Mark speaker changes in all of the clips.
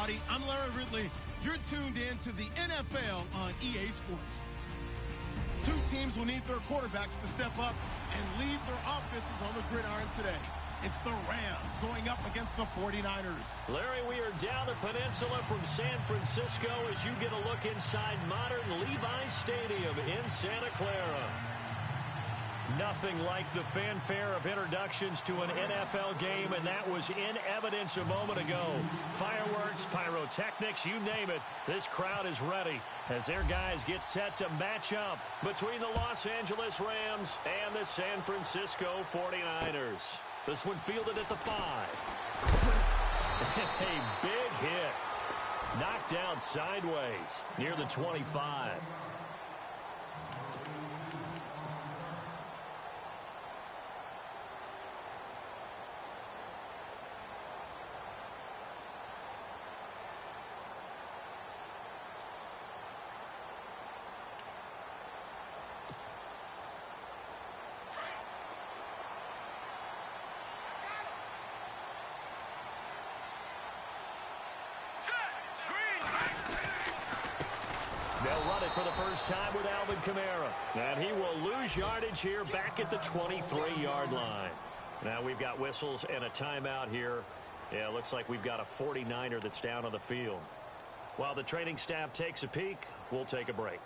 Speaker 1: everybody. I'm Larry Ridley. You're tuned in to the NFL on EA Sports. Two teams will need their quarterbacks to step up and lead their offenses on the gridiron today. It's the Rams going up against the 49ers.
Speaker 2: Larry, we are down the peninsula from San Francisco as you get a look inside modern Levi's Stadium in Santa Clara. Nothing like the fanfare of introductions to an NFL game, and that was in evidence a moment ago. Fireworks, pyrotechnics, you name it. This crowd is ready as their guys get set to match up between the Los Angeles Rams and the San Francisco 49ers. This one fielded at the 5. A big hit. Knocked down sideways near the 25. They'll run it for the first time with Alvin Kamara. And he will lose yardage here back at the 23-yard line. Now we've got whistles and a timeout here. Yeah, it looks like we've got a 49er that's down on the field. While the training staff takes a peek, we'll take a break.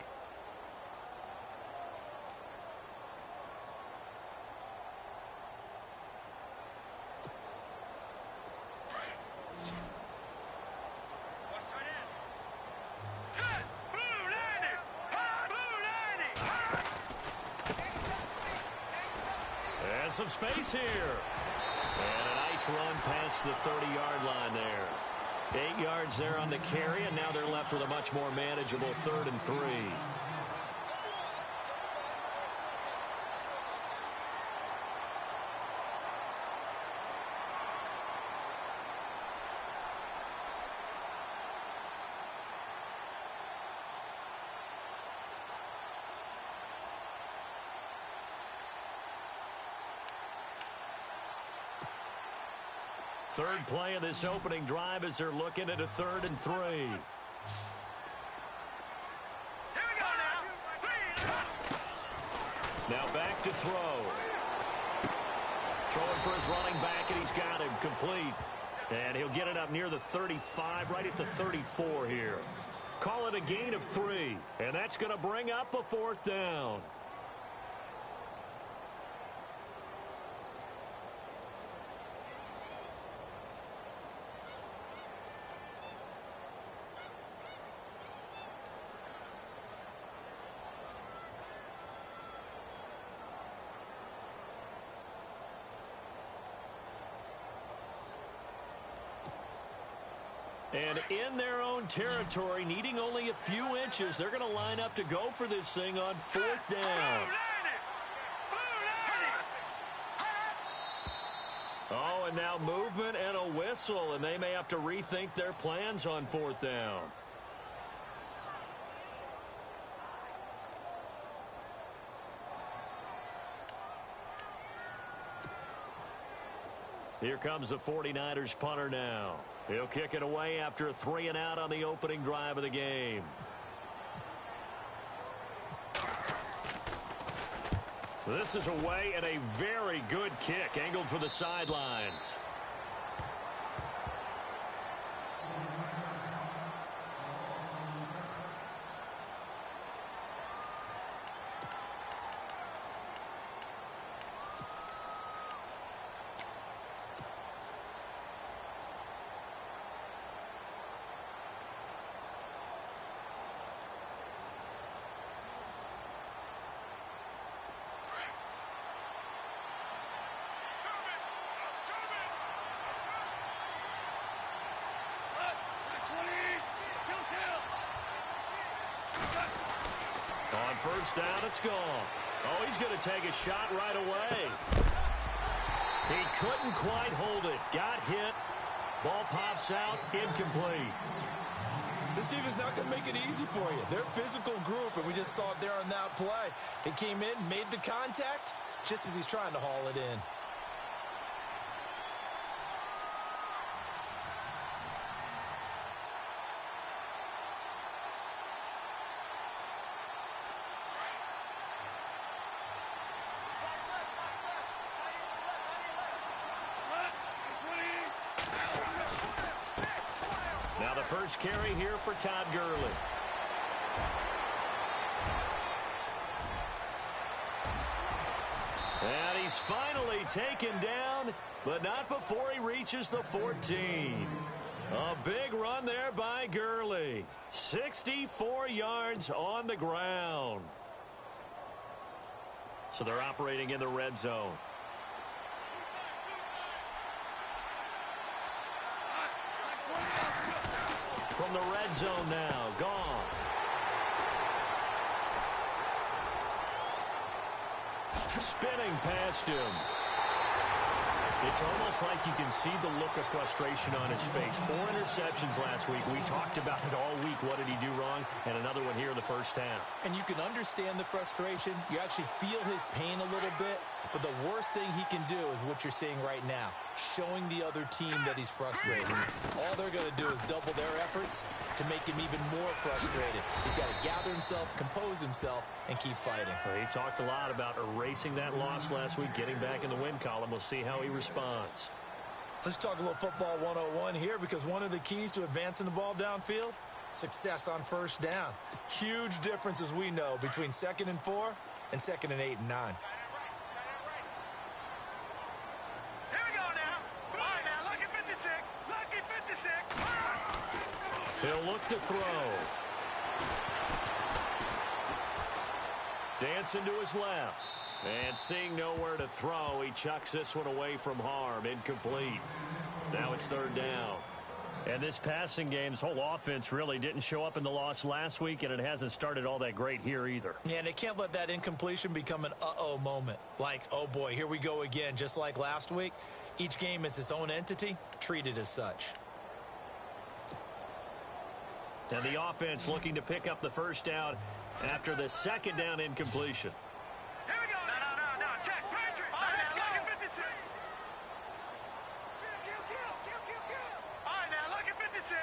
Speaker 2: Some space here. And a nice run past the 30-yard line there. 8 yards there on the carry, and now they're left with a much more manageable 3rd and 3. Third play of this opening drive as they're looking at a 3rd and 3.
Speaker 3: Here we go now.
Speaker 2: Now back to throw. Throwing for his running back, and he's got him complete. And he'll get it up near the 35, right at the 34 here. Call it a gain of 3, and that's going to bring up a 4th down. And in their own territory, needing only a few inches, they're going to line up to go for this thing on 4th down. Oh, and now movement and a whistle, and they may have to rethink their plans on 4th down. Here comes the 49ers punter now. He'll kick it away after a 3-and-out on the opening drive of the game. This is away and a very good kick angled for the sidelines. On 1st down, it's gone. Oh, he's going to take a shot right away. He couldn't quite hold it. Got hit. Ball pops out. Incomplete.
Speaker 4: This defense is not going to make it easy for you. They're a physical group, and we just saw it there on that play. They came in, made the contact, just as he's trying to haul it in.
Speaker 2: first carry here for Todd Gurley. And he's finally taken down, but not before he reaches the 14. A big run there by Gurley. 64 yards on the ground. So they're operating in the red zone. From the red zone now, Goff. Spinning past him. It's almost like you can see the look of frustration on his face. 4 interceptions last week. We talked about it all week. What did he do wrong? And another one here in the first half.
Speaker 4: And you can understand the frustration. You actually feel his pain a little bit. But the worst thing he can do is what you're seeing right now, showing the other team that he's frustrated. All they're going to do is double their efforts to make him even more frustrated. He's got to gather himself, compose himself, and keep fighting.
Speaker 2: Well, he talked a lot about erasing that loss last week, getting back in the win column. We'll see how he responds.
Speaker 4: Let's talk a little football 101 here, because one of the keys to advancing the ball downfield, success on first down. Huge difference, as we know, between 2nd and 4 and 2nd and 8 and 9.
Speaker 2: He'll look to throw. Dancing to his left. And seeing nowhere to throw, he chucks this one away from harm. Incomplete. Now it's 3rd down. And this passing game, this whole offense really didn't show up in the loss last week, and it hasn't started all that great here either.
Speaker 4: Yeah, and they can't let that incompletion become an uh-oh moment. Like, oh boy, here we go again, just like last week. Each game is its own entity, treated as such.
Speaker 2: And the offense looking to pick up the first down after the 2nd down incompletion.
Speaker 3: Here we go. No. Check. Patrick. All right, let's go. Look at 56. All right, now look at 56.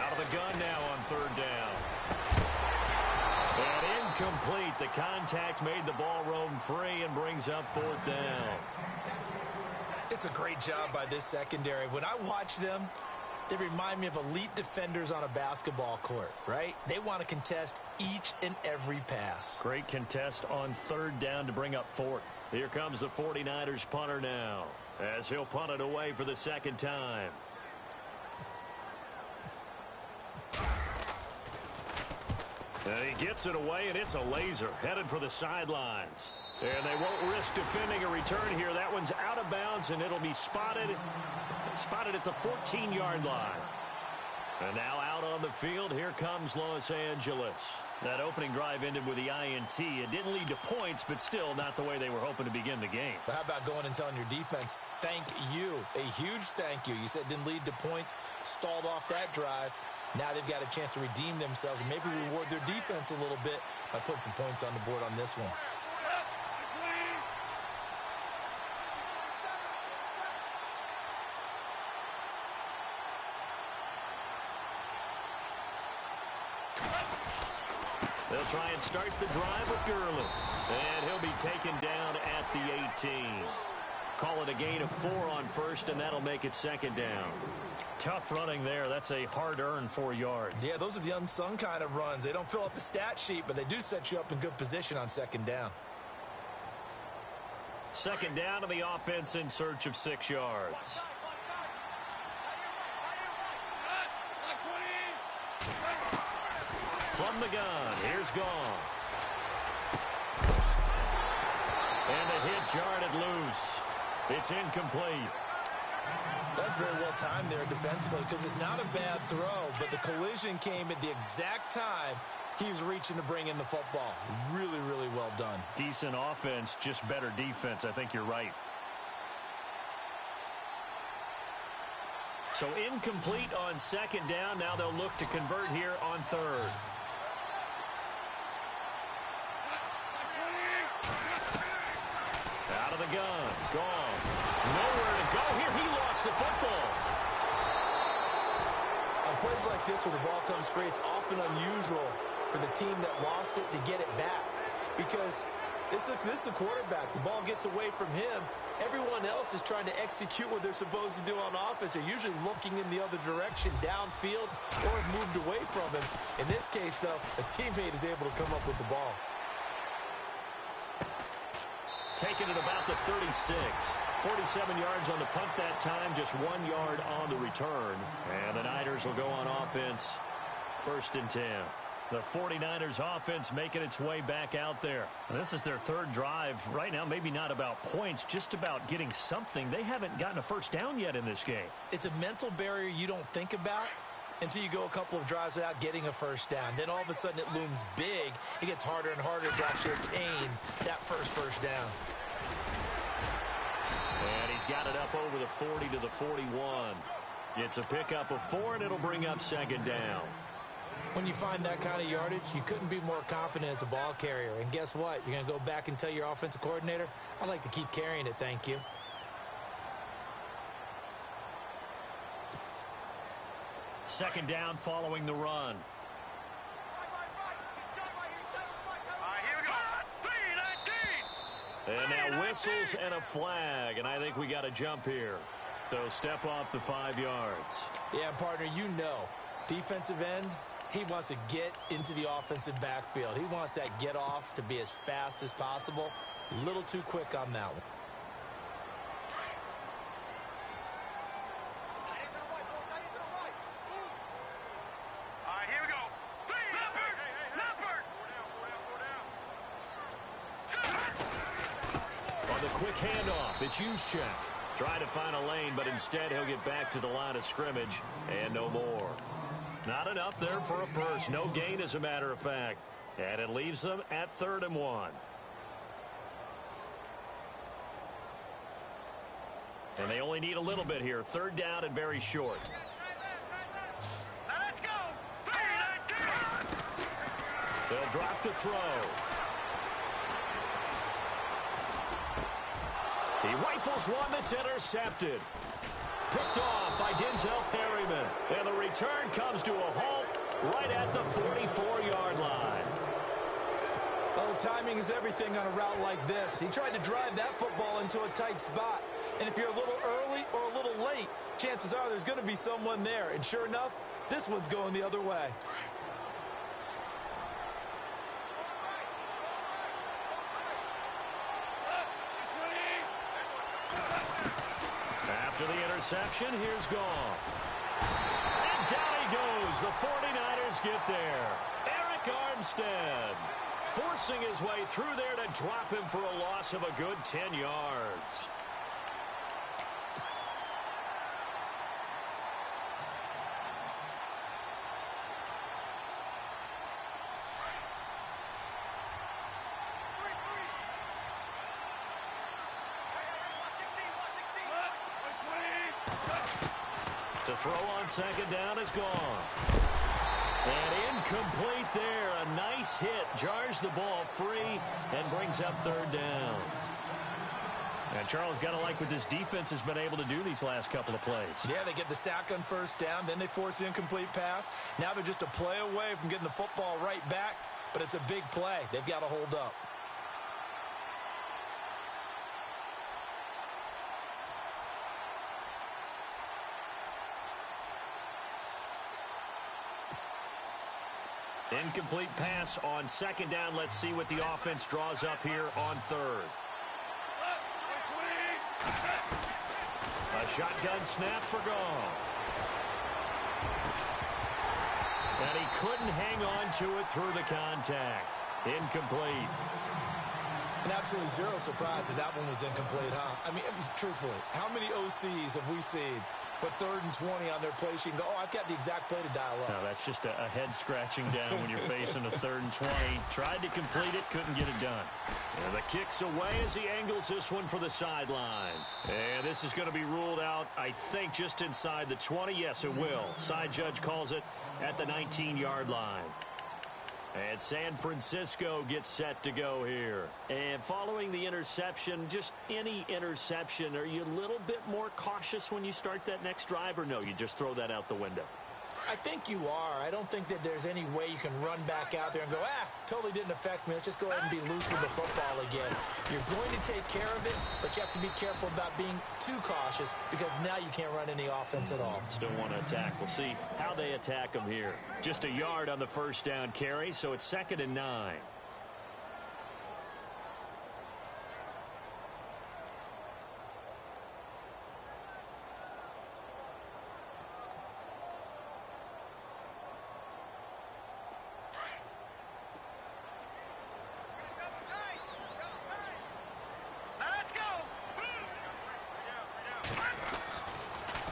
Speaker 2: Out of the gun now on 3rd down. And incomplete. The contact made the ball roam free and brings up 4th down.
Speaker 4: It's a great job by this secondary. When I watch them, they remind me of elite defenders on a basketball court, right? They want to contest each and every pass.
Speaker 2: Great contest on 3rd down to bring up 4th. Here comes the 49ers punter now, as he'll punt it away for the 2nd time. And he gets it away, and it's a laser headed for the sidelines. And they won't risk defending a return here. That one's out of bounds, and it'll be spotted at the 14-yard line. And now out on the field, here comes Los Angeles. That opening drive ended with the INT. It didn't lead to points, but still not the way they were hoping to begin the game.
Speaker 4: But how about going and telling your defense, thank you, a huge thank you. You said it didn't lead to points, stalled off that drive. Now they've got a chance to redeem themselves and maybe reward their defense a little bit by putting some points on the board on this one.
Speaker 2: They'll try and start the drive with Gurley. And he'll be taken down at the 18. Call it a gain of 4 on 1st, and that'll make it 2nd down. Tough running there. That's a hard-earned 4 yards.
Speaker 4: Yeah, those are the unsung kind of runs. They don't fill up the stat sheet, but they do set you up in good position on 2nd down.
Speaker 2: 2nd down to the offense in search of 6 yards. From the gun, here's Goff. And a hit jarred it loose. It's incomplete.
Speaker 4: That's very well timed there defensively, because it's not a bad throw, but the collision came at the exact time he was reaching to bring in the football. Really, really well done.
Speaker 2: Decent offense, just better defense. I think you're right. So incomplete on 2nd down. Now they'll look to convert here on 3rd. Out of the gun. Gone. Nowhere to go here. He lost the football.
Speaker 4: On plays like this where the ball comes free, it's often unusual for the team that lost it to get it back, because This is the quarterback. The ball gets away from him. Everyone else is trying to execute what they're supposed to do on offense. They're usually looking in the other direction, downfield, or have moved away from him. In this case, though, a teammate is able to come up with the ball.
Speaker 2: Taking it about the 36. 47 yards on the punt that time, just 1 yard on the return. And the Niners will go on offense, 1st and 10. The 49ers offense making its way back out there. This is their 3rd drive right now. Maybe not about points, just about getting something. They haven't gotten a first down yet in this game.
Speaker 4: It's a mental barrier you don't think about until you go a couple of drives without getting a first down. Then all of a sudden it looms big. It gets harder and harder to actually attain that first down.
Speaker 2: And he's got it up over the 40 to the 41. It's a pickup of 4, and it'll bring up 2nd down.
Speaker 4: When you find that kind of yardage, you couldn't be more confident as a ball carrier. And guess what? You're going to go back and tell your offensive coordinator, I'd like to keep carrying it, thank you.
Speaker 2: Second down following the run.
Speaker 3: Here we go. 3-19.
Speaker 2: And now whistles and a flag, and I think we got a jump here. So step off the 5 yards.
Speaker 4: Yeah, partner, you know, defensive end, he wants to get into the offensive backfield. He wants that get off to be as fast as possible. A little too quick on that one.
Speaker 3: Here we go. Leopard.
Speaker 2: On the quick handoff, it's Juszczyk. Trying to find a lane, but instead he'll get back to the line of scrimmage and no more. Not enough there for a first. No gain, as a matter of fact. And it leaves them at 3rd and 1. And they only need a little bit here. 3rd down and very short.
Speaker 3: Now let's go. 3-19.
Speaker 2: They'll drop to throw. He rifles one that's intercepted. Picked off by Denzel Perryman. And the return comes to a halt right at the 44-yard line.
Speaker 4: Oh, timing is everything on a route like this. He tried to drive that football into a tight spot. And if you're a little early or a little late, chances are there's going to be someone there. And sure enough, this one's going the other way.
Speaker 2: After the interception, here's Goff. And down he goes. The 49ers get there. Arik Armstead forcing his way through there to drop him for a loss of a good 10 yards. To throw on 2nd down is gone. And incomplete there. A nice hit. Jars the ball free and brings up 3rd down. And Charles, got to like what this defense has been able to do these last couple of plays.
Speaker 4: Yeah, they get the sack on 1st down, then they force the incomplete pass. Now they're just a play away from getting the football right back, but it's a big play. They've got to hold up.
Speaker 2: Incomplete pass on 2nd down. Let's see what the offense draws up here on 3rd. A shotgun snap for Goff. And he couldn't hang on to it through the contact. Incomplete.
Speaker 4: And absolutely zero surprise that that one was incomplete, huh? I mean, truthfully, how many OCs have we seen with 3rd and 20 on their play sheet and go, oh, I've got the exact play to dial up?
Speaker 2: No, that's just a head scratching down when you're facing a 3rd and 20. Tried to complete it, couldn't get it done. And the kick's away as he angles this one for the sideline. And this is going to be ruled out, I think, just inside the 20. Yes, it will. Side judge calls it at the 19-yard line. And San Francisco gets set to go here. And following the interception, just any interception, are you a little bit more cautious when you start that next drive, or no, you just throw that out the window?
Speaker 4: I think you are. I don't think that there's any way you can run back out there and go, totally didn't affect me. Let's just go ahead and be loose with the football again. You're going to take care of it, but you have to be careful about being too cautious because now you can't run any offense at all.
Speaker 2: Still want to attack. We'll see how they attack them here. Just a yard on the first down carry, so it's 2nd and 9.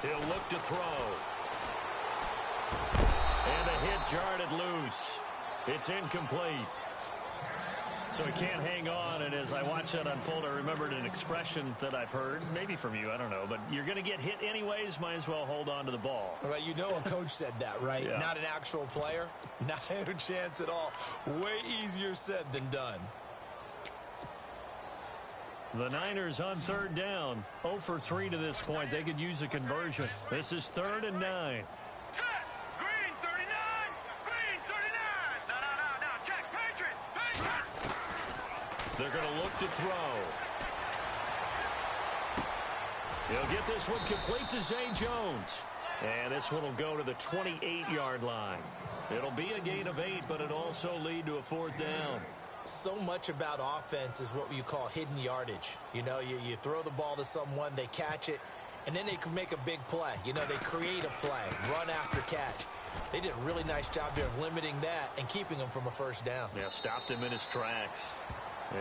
Speaker 2: He'll look to throw. And a hit jarred it loose. It's incomplete. So he can't hang on, and as I watch that unfold, I remembered an expression that I've heard, maybe from you, I don't know, but you're going to get hit anyways, might as well hold on to the ball.
Speaker 4: Well, you know a coach said that, right?
Speaker 2: Yeah.
Speaker 4: Not an actual player. Not a chance at all. Way easier said than done.
Speaker 2: The Niners on 3rd down. 0 for 3 to this point. They could use a conversion. This is 3rd and 9.
Speaker 3: Set. Green 39. Green 39. No. Check. Patriot.
Speaker 2: They're going to look to throw. He'll get this one complete to Zay Jones. And this one will go to the 28-yard line. It'll be a gain of 8, but it'll also lead to a 4th down.
Speaker 4: So much about offense is what you call hidden yardage. You know, you throw the ball to someone, they catch it, and then they can make a big play. You know, they create a play, run after catch. They did a really nice job there of limiting that and keeping him from a first down.
Speaker 2: Yeah, stopped him in his tracks.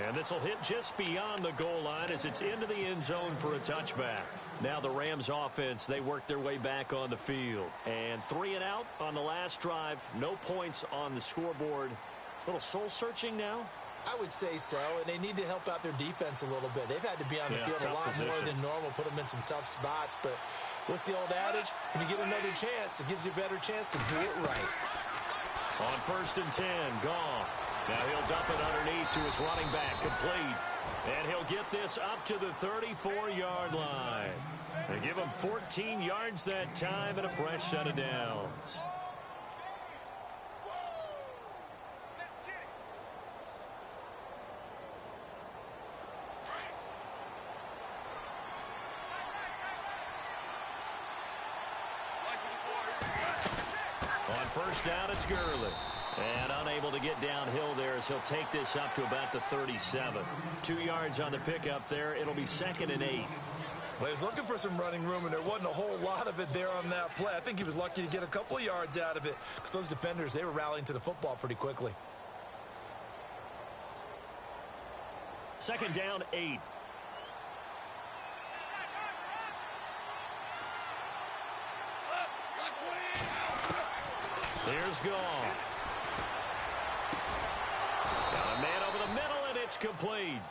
Speaker 2: And this will hit just beyond the goal line as it's into the end zone for a touchback. Now the Rams offense, they work their way back on the field. And 3 and out on the last drive. No points on the scoreboard. A little soul-searching now?
Speaker 4: I would say so, and they need to help out their defense a little bit. They've had to be on the field a lot more than normal, put them in some tough spots. But what's the old adage? When you get another chance, it gives you a better chance to do it right.
Speaker 2: On 1st and 10, Goff. Now he'll dump it underneath to his running back, complete. And he'll get this up to the 34-yard line. They give him 14 yards that time and a fresh set of downs. On 1st down, it's Gurley. And unable to get downhill there as he'll take this up to about the 37. 2 yards on the pickup there. It'll be 2nd and 8.
Speaker 4: Well, he was looking for some running room, and there wasn't a whole lot of it there on that play. I think he was lucky to get a couple of yards out of it because those defenders, they were rallying to the football pretty quickly.
Speaker 2: 2nd down, 8. Here's Goff. Got a man over the middle, and it's complete.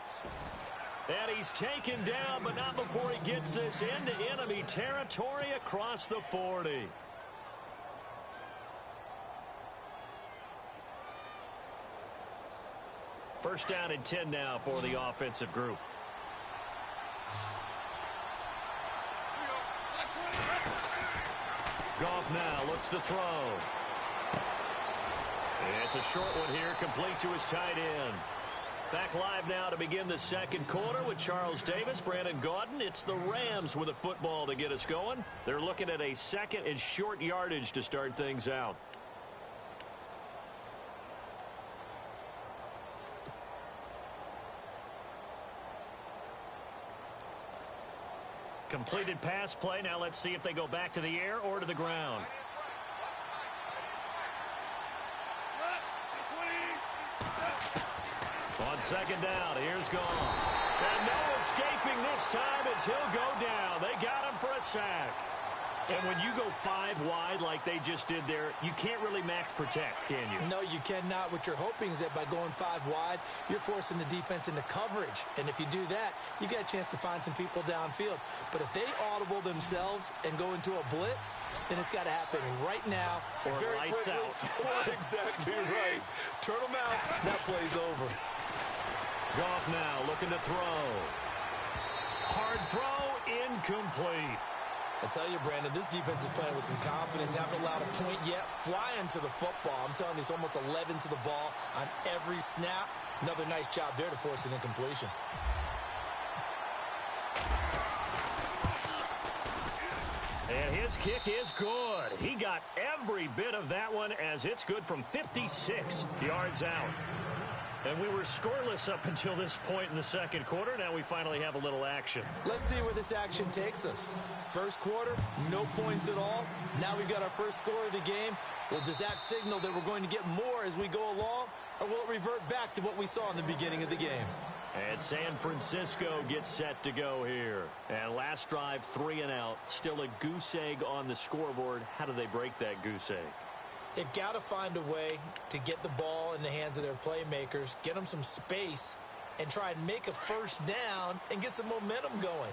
Speaker 2: And he's taken down, but not before he gets this into enemy territory across the 40. First down and 10 now for the offensive group. Goff now looks to throw. It's a short one here, complete to his tight end. Back live now to begin the 2nd quarter with Charles Davis, Brandon Gaudin. It's the Rams with a football to get us going. They're looking at a 2nd and short yardage to start things out. Completed pass play. Now let's see if they go back to the air or to the ground. On 2nd down, here's Goff. And no escaping this time as he'll go down. They got him for a sack. And when you go 5 wide like they just did there, you can't really max protect, can you?
Speaker 4: No, you cannot. What you're hoping is that by going 5 wide, you're forcing the defense into coverage. And if you do that, you get a chance to find some people downfield. But if they audible themselves and go into a blitz, then it's got to happen right now.
Speaker 2: Or
Speaker 4: very
Speaker 2: lights
Speaker 4: quickly.
Speaker 2: out.
Speaker 4: Exactly right. Turn them out. That play's over.
Speaker 2: Goff now looking to throw. Hard throw, incomplete.
Speaker 4: I tell you, Brandon, this defense is playing with some confidence. Haven't allowed a point yet. Flying to the football. I'm telling you, it's almost 11 to the ball on every snap. Another nice job there to force an incompletion.
Speaker 2: And his kick is good. He got every bit of that one as it's good from 56 yards out. And we were scoreless up until this point in the second quarter. Now we finally have a little action.
Speaker 4: Let's see where this action takes us. First quarter, no points at all. Now we've got our first score of the game. Well, does that signal that we're going to get more as we go along? Or will it revert back to what we saw in the beginning of the game?
Speaker 2: And San Francisco gets set to go here. And last drive, 3 and out. Still a goose egg on the scoreboard. How do they break that goose egg?
Speaker 4: They've got to find a way to get the ball in the hands of their playmakers, get them some space, and try and make a first down and get some momentum going.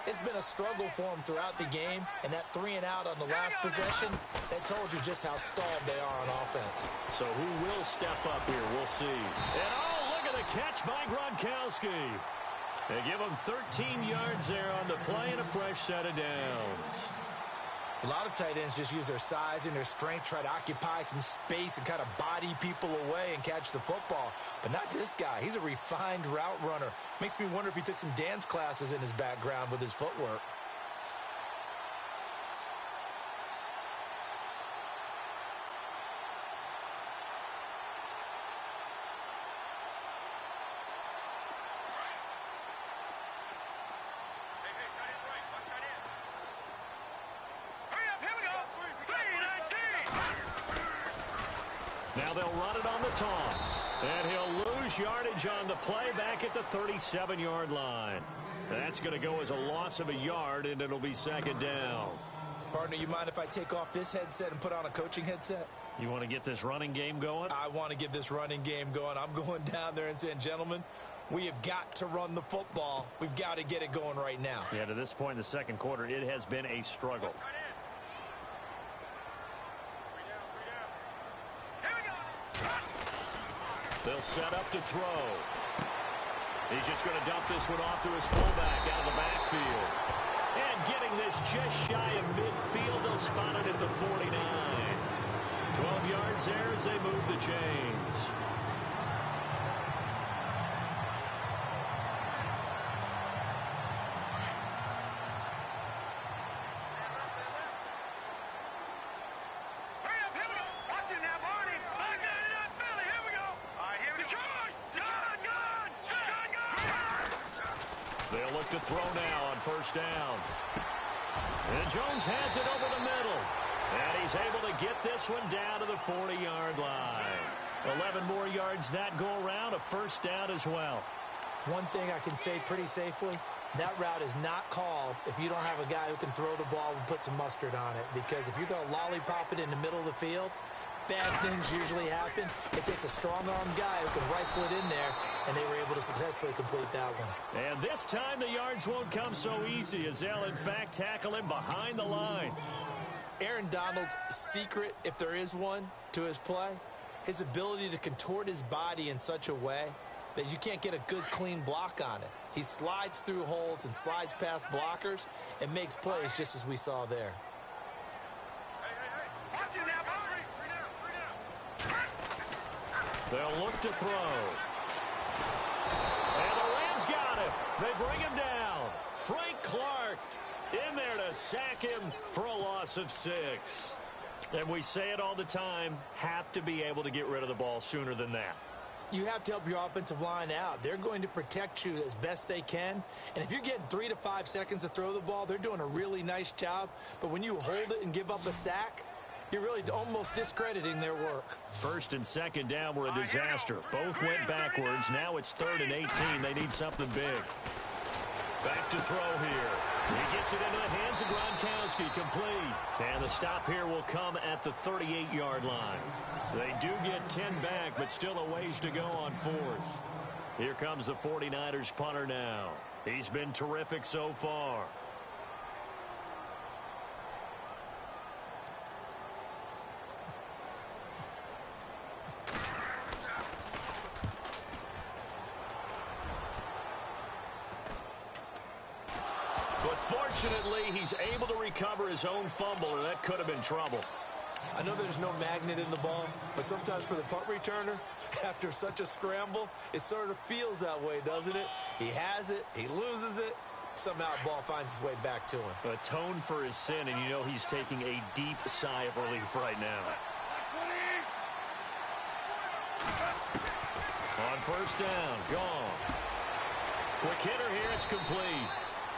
Speaker 4: It's been a struggle for them throughout the game, and that 3 and out on the last possession, that told you just how stalled they are on offense.
Speaker 2: So who will step up here? We'll see. And oh, look at the catch by Gronkowski. They give him 13 yards there on the play and a fresh set of downs.
Speaker 4: A lot of tight ends just use their size and their strength, try to occupy some space and kind of body people away and catch the football. But not this guy. He's a refined route runner. Makes me wonder if he took some dance classes in his background with his footwork.
Speaker 2: Now they'll run it on the toss. And he'll lose yardage on the play back at the 37-yard line. That's going to go as a loss of a yard, and it'll be second down.
Speaker 4: Partner, you mind if I take off this headset and put on a coaching headset?
Speaker 2: You want to get this running game going?
Speaker 4: I want to get this running game going. I'm going down there and saying, gentlemen, we have got to run the football. We've got to get it going right now.
Speaker 2: Yeah, to this point in the second quarter, it has been a struggle. They'll set up to throw. He's just going to dump this one off to his fullback out of the backfield. And getting this just shy of midfield, they'll spot it at the 49. 12 yards there as they move the chains. They'll look to throw now on first down. And Jones has it over the middle. And he's able to get this one down to the 40-yard line. 11 more yards that go around, a first down as well.
Speaker 4: One thing I can say pretty safely, that route is not called if you don't have a guy who can throw the ball and put some mustard on it. Because if you're going to lollipop it in the middle of the field, bad things usually happen. It takes a strong-armed guy who can rifle it in there, and they were able to successfully complete that one.
Speaker 2: And this time the yards won't come so easy as they'll, in fact, tackle him behind the line.
Speaker 4: Aaron Donald's secret, if there is one, to his play, his ability to contort his body in such a way that you can't get a good, clean block on it. He slides through holes and slides past blockers and makes plays just as we saw there.
Speaker 2: They'll look to throw. And the Rams got him. They bring him down. Frank Clark in there to sack him for a loss of 6. And we say it all the time, have to be able to get rid of the ball sooner than that.
Speaker 4: You have to help your offensive line out. They're going to protect you as best they can. And if you're getting 3 to 5 seconds to throw the ball, they're doing a really nice job. But when you hold it and give up a sack, you're really almost discrediting their work.
Speaker 2: First and second down were a disaster. Both went backwards. Now it's 3rd and 18. They need something big. Back to throw here. He gets it into the hands of Gronkowski, complete. And the stop here will come at the 38-yard line. They do get 10 back, but still a ways to go on 4th. Here comes the 49ers punter now. He's been terrific so far. Fortunately, he's able to recover his own fumble, or that could have been trouble.
Speaker 4: I know there's no magnet in the ball, but sometimes for the punt returner, after such a scramble, it sort of feels that way, doesn't it? He has it, he loses it, somehow the ball finds its way back to him.
Speaker 2: Atone for his sin, and you know he's taking a deep sigh of relief right now. On first down, gone. Quick hitter here, it's complete.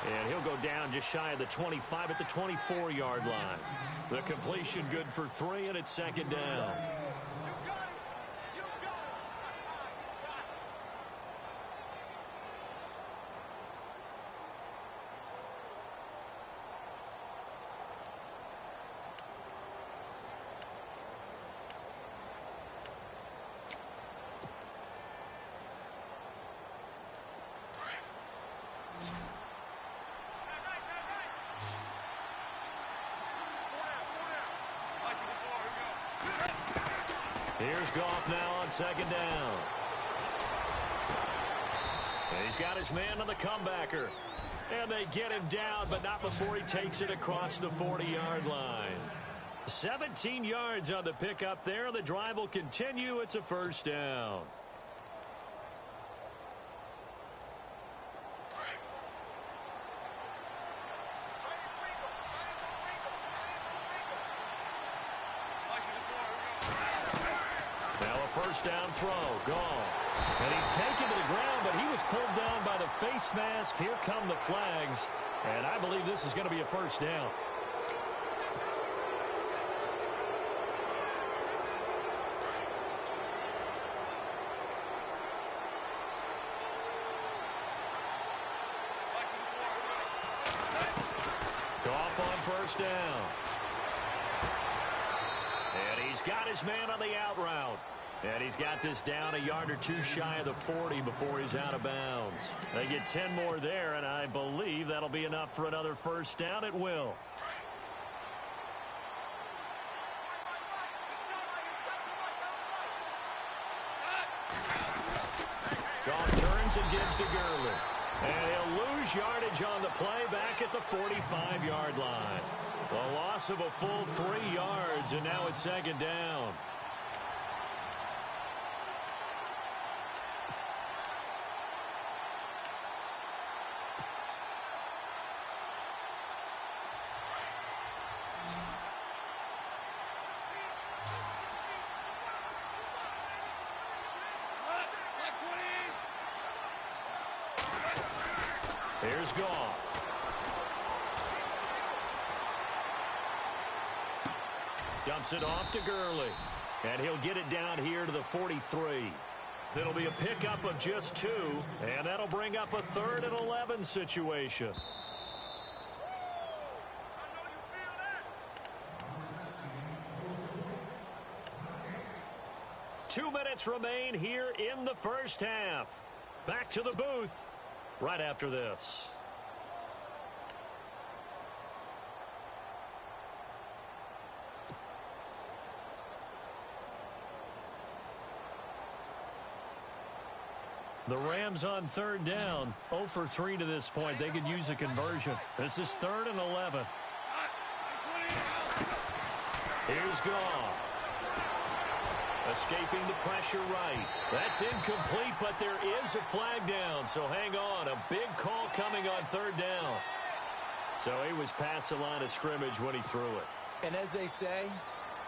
Speaker 2: And he'll go down just shy of the 25 at the 24-yard line. The completion good for 3, and it's second down. Here's Goff now on second down. And he's got his man on the comebacker. And they get him down, but not before he takes it across the 40-yard line. 17 yards on the pickup there. The drive will continue. It's a first down. First down throw, gone. And he's taken to the ground, but he was pulled down by the face mask. Here come the flags, and I believe this is going to be a first down. Goff on first down. And he's got his man on the out route. And he's got this down a yard or two shy of the 40 before he's out of bounds. They get 10 more there, and I believe that'll be enough for another first down. It will. Goff turns and gives to Gurley. And he'll lose yardage on the play back at the 45-yard line. A loss of a full 3 yards, and now it's second down. Here's Goff. Dumps it off to Gurley. And he'll get it down here to the 43. It'll be a pickup of just 2, and that'll bring up a 3rd and 11 situation. Two minutes remain here in the first half. Back to the booth right after this. The Rams on third down, 0 for 3 to this point. They could use a conversion. This is 3rd and 11. Here's Goff. Escaping the pressure right. That's incomplete, but there is a flag down, so hang on. A big call coming on third down. So he was past the line of scrimmage when he threw it.
Speaker 4: And as they say,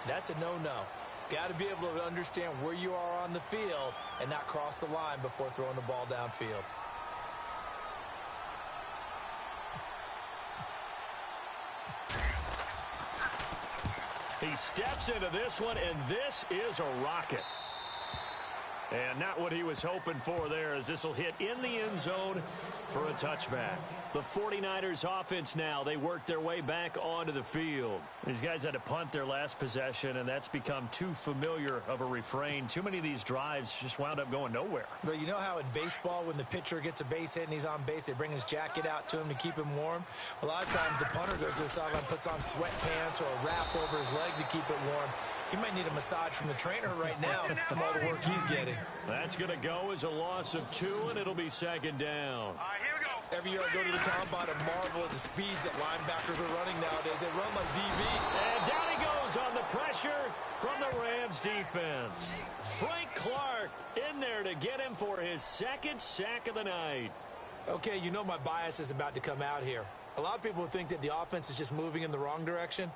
Speaker 4: that's a no-no. Got to be able to understand where you are on the field and not cross the line before throwing the ball downfield.
Speaker 2: He steps into this one, and this is a rocket. And not what he was hoping for there, as this will hit in the end zone for a touchback. The 49ers offense now, they work their way back onto the field. These guys had to punt their last possession, and that's become too familiar of a refrain. Too many of these drives just wound up going nowhere.
Speaker 4: But you know how in baseball, when the pitcher gets a base hit and he's on base, they bring his jacket out to him to keep him warm? A lot of times the punter goes to the sideline, puts on sweatpants or a wrap over his leg to keep it warm. He might need a massage from the trainer right now from all the work he's getting.
Speaker 2: That's going to go as a loss of 2, and it'll be second down.
Speaker 3: All right, here we go.
Speaker 4: Every year I go to the combine and marvel at the speeds that linebackers are running nowadays. They run like DB.
Speaker 2: And down he goes on the pressure from the Rams defense. Frank Clark in there to get him for his second sack of the night.
Speaker 4: Okay, you know my bias is about to come out here. A lot of people think that the offense is just moving in the wrong direction.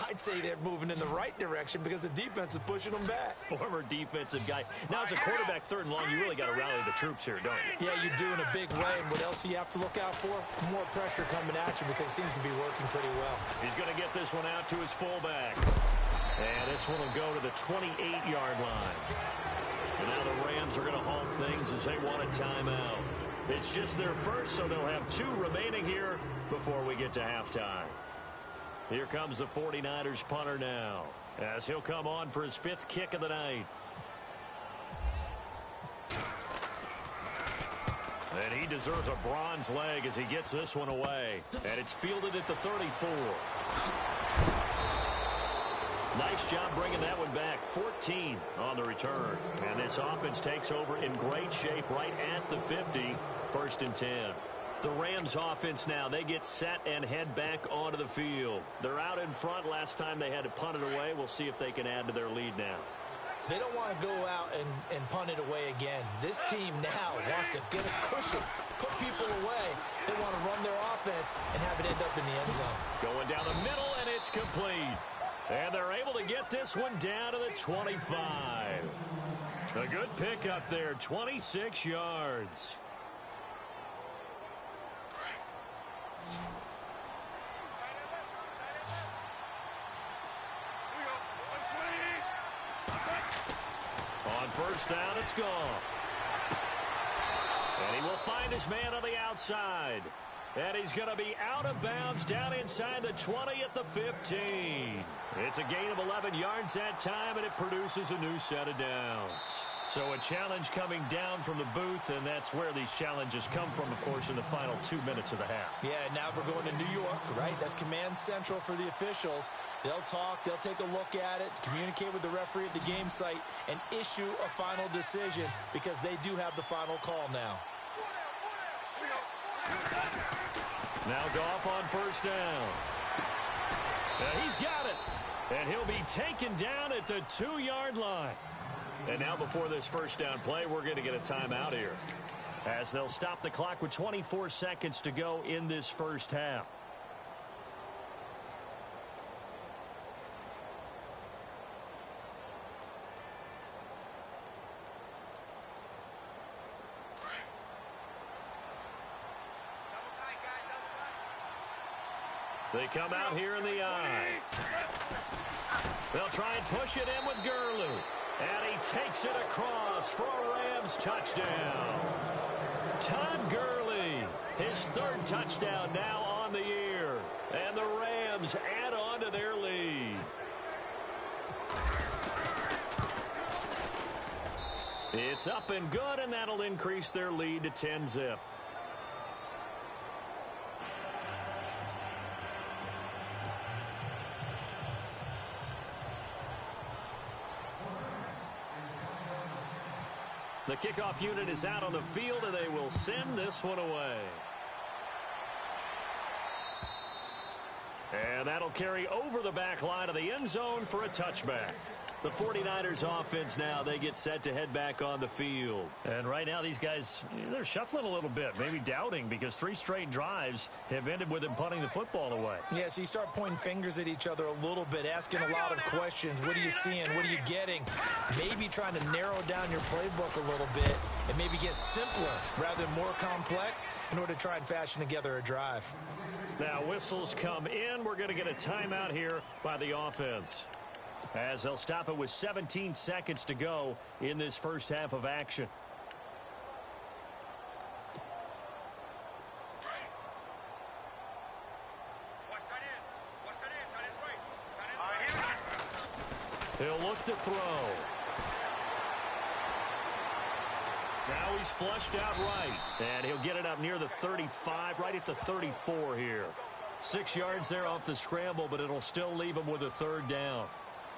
Speaker 4: I'd say they're moving in the right direction because the defense is pushing them back.
Speaker 2: Former defensive guy. Now, as a quarterback, 3rd and long, you really got to rally the troops here, don't you?
Speaker 4: Yeah, you do in a big way. And what else do you have to look out for? More pressure coming at you because it seems to be working pretty well.
Speaker 2: He's going to get this one out to his fullback. And this one will go to the 28-yard line. And now the Rams are going to halt things as they want a timeout. It's just their first, so they'll have 2 remaining here before we get to halftime. Here comes the 49ers punter now, as he'll come on for his 5th kick of the night. And he deserves a bronze leg as he gets this one away. And it's fielded at the 34. Nice job bringing that one back. 14 on the return. And this offense takes over in great shape right at the 50. 1st and 10. The Rams offense now, they get set and head back onto the field. They're out in front. Last time they had to punt it away. We'll see if they can add to their lead now.
Speaker 4: They don't want to go out and punt it away again. This team now wants to get a cushion, put people away. They want to run their offense and have it end up in the end zone.
Speaker 2: Going down the middle, and it's complete. And they're able to get this one down to the 25. A good pickup there, 26 yards. On 1st down, it's gone. And he will find his man on the outside. And he's going to be out of bounds down inside the 20 at the 15. It's a gain of 11 yards that time, and it produces a new set of downs. So a challenge coming down from the booth, and that's where these challenges come from, of course, in the final 2 minutes of the half.
Speaker 4: Yeah, now we're going to New York, right? That's command central for the officials. They'll talk, they'll take a look at it, communicate with the referee at the game site, and issue a final decision because they do have the final call now.
Speaker 2: Now Goff on 1st down. He's got it. And he'll be taken down at the 2-yard line. And now before this 1st down play, we're going to get a timeout here, as they'll stop the clock with 24 seconds to go in this 1st half. They come out here in the eye. They'll try and push it in with Gurley. And he takes it across for a Rams touchdown. Todd Gurley, his 3rd touchdown now on the year. And the Rams add on to their lead. It's up and good, and that'll increase their lead to 10-zip. The kickoff unit is out on the field, and they will send this one away. And that'll carry over the back line of the end zone for a touchback. The 49ers offense now, they get set to head back on the field. And right now these guys, they're shuffling a little bit, maybe doubting, because 3 straight drives have ended with them punting the football away.
Speaker 4: Yeah, so you start pointing fingers at each other a little bit, asking a lot of questions. What are you seeing? What are you getting? Maybe trying to narrow down your playbook a little bit and maybe get simpler rather than more complex in order to try and fashion together a drive.
Speaker 2: Now whistles come in. We're going to get a timeout here by the offense, as they'll stop it with 17 seconds to go in this 1st half of action. He'll look to throw. Now he's flushed out right, and he'll get it up near the 35, right at the 34 here. 6 yards there off the scramble, but it'll still leave him with a 3rd down.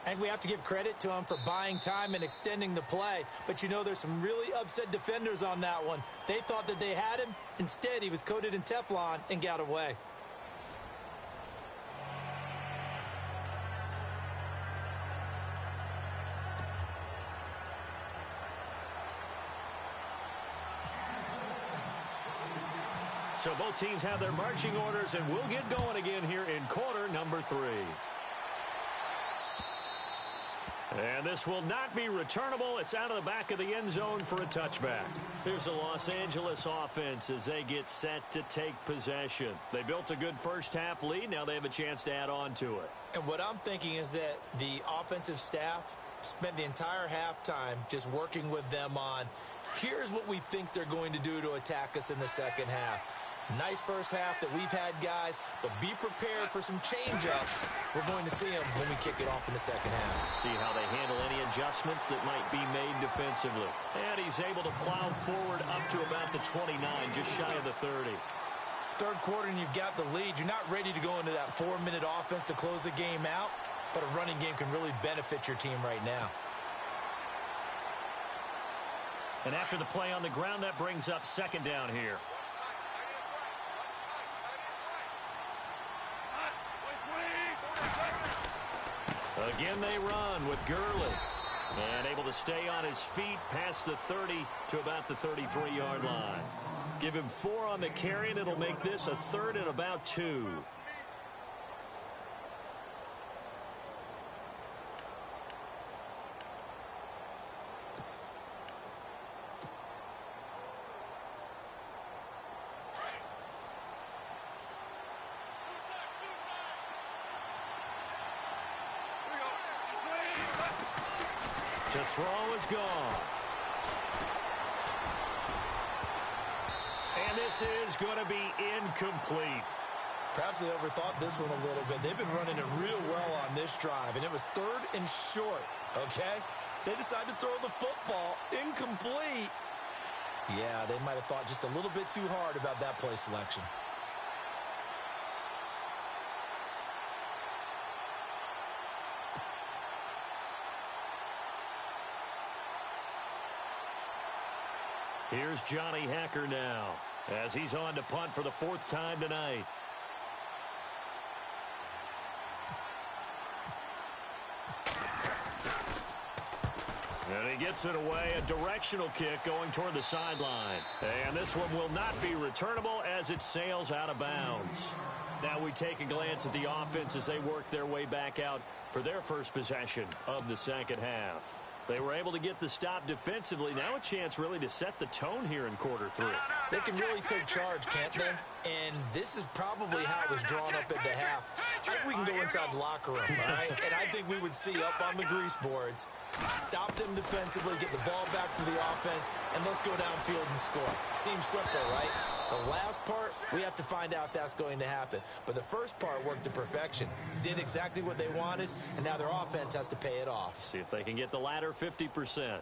Speaker 4: And we have to give credit to him for buying time and extending the play. But you know, there's some really upset defenders on that one. They thought that they had him. Instead, he was coated in Teflon and got away.
Speaker 2: So both teams have their marching orders, and we'll get going again here in quarter number 3. And this will not be returnable. It's out of the back of the end zone for a touchback. Here's the Los Angeles offense as they get set to take possession. They built a good first-half lead. Now they have a chance to add on to it.
Speaker 4: And what I'm thinking is that the offensive staff spent the entire halftime just working with them on, here's what we think they're going to do to attack us in the second half. Nice first half that we've had, guys, but be prepared for some change-ups. We're going to see them when we kick it off in the second half.
Speaker 2: See how they handle any adjustments that might be made defensively. And he's able to plow forward up to about the 29, just shy of the 30.
Speaker 4: Third quarter and you've got the lead. You're not ready to go into that 4-minute offense to close the game out, but a running game can really benefit your team right now.
Speaker 2: And after the play on the ground, that brings up second down here. Again, they run with Gurley. And able to stay on his feet past the 30 to about the 33-yard line. Give him 4 on the carry, and it'll make this a 3rd and about 2. The throw is gone. And this is going to be incomplete.
Speaker 4: Perhaps they overthought this one a little bit. They've been running it real well on this drive, and it was 3rd and short, okay? They decided to throw the football incomplete. Yeah, they might have thought just a little bit too hard about that play selection.
Speaker 2: Here's Johnny Hacker now as he's on to punt for the 4th time tonight. And he gets it away, a directional kick going toward the sideline. And this one will not be returnable as it sails out of bounds. Now we take a glance at the offense as they work their way back out for their first possession of the second half. They were able to get the stop defensively. Now a chance really to set the tone here in quarter 3.
Speaker 4: They can really take charge, can't they? And this is probably how it was drawn up at the half. I think we can go inside the locker room, all right? And I think we would see up on the grease boards, stop them defensively, get the ball back for the offense, and let's go downfield and score. Seems simple, right? The last part, we have to find out if that's going to happen. But the first part worked to perfection. Did exactly what they wanted, and now their offense has to pay it off.
Speaker 2: See if they can get the latter 50%.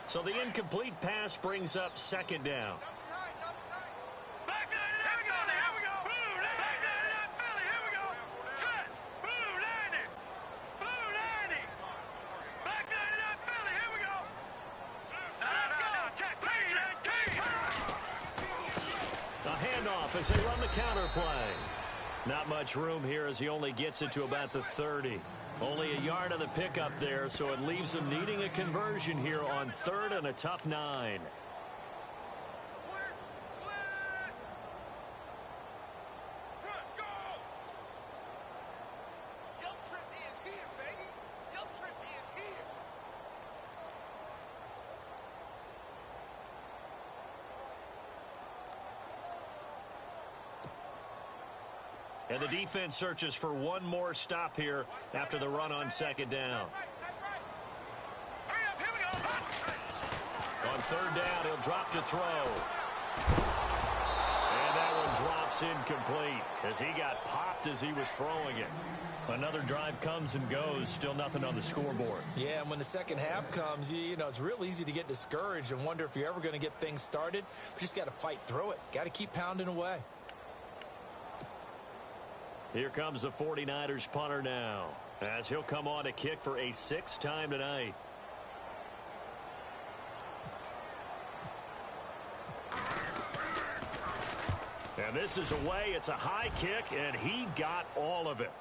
Speaker 2: So the incomplete pass brings up second down. As they run the counter play. Not much room here as he only gets it to about the 30. Only a yard of the pickup there, so it leaves him needing a conversion here on 3rd and a tough 9. And the defense searches for one more stop here after the run on second down. On 3rd down, he'll drop to throw. And that one drops That's incomplete as he got popped as he was throwing it. Another drive comes and goes, still nothing on the scoreboard.
Speaker 4: Yeah, and when the second half comes, you know, it's real easy to get discouraged and wonder if you're ever going to get things started. But you just got to fight through it. Got to keep pounding away.
Speaker 2: Here comes the 49ers punter now, as he'll come on to kick for a 6th time tonight. And this is away. It's a high kick, and he got all of it.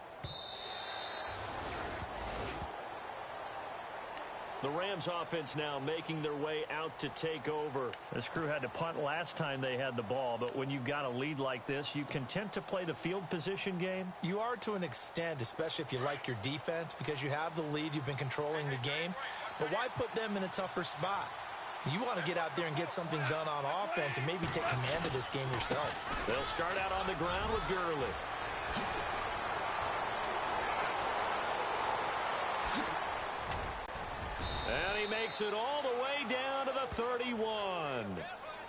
Speaker 2: The Rams offense now making their way out to take over. This crew had to punt last time they had the ball, but when you've got a lead like this, you content to play the field position game?
Speaker 4: You are to an extent, especially if you like your defense, because you have the lead, you've been controlling the game. But why put them in a tougher spot? You want to get out there and get something done on offense and maybe take command of this game yourself.
Speaker 2: They'll start out on the ground with Gurley. And he makes it all the way down to the 31.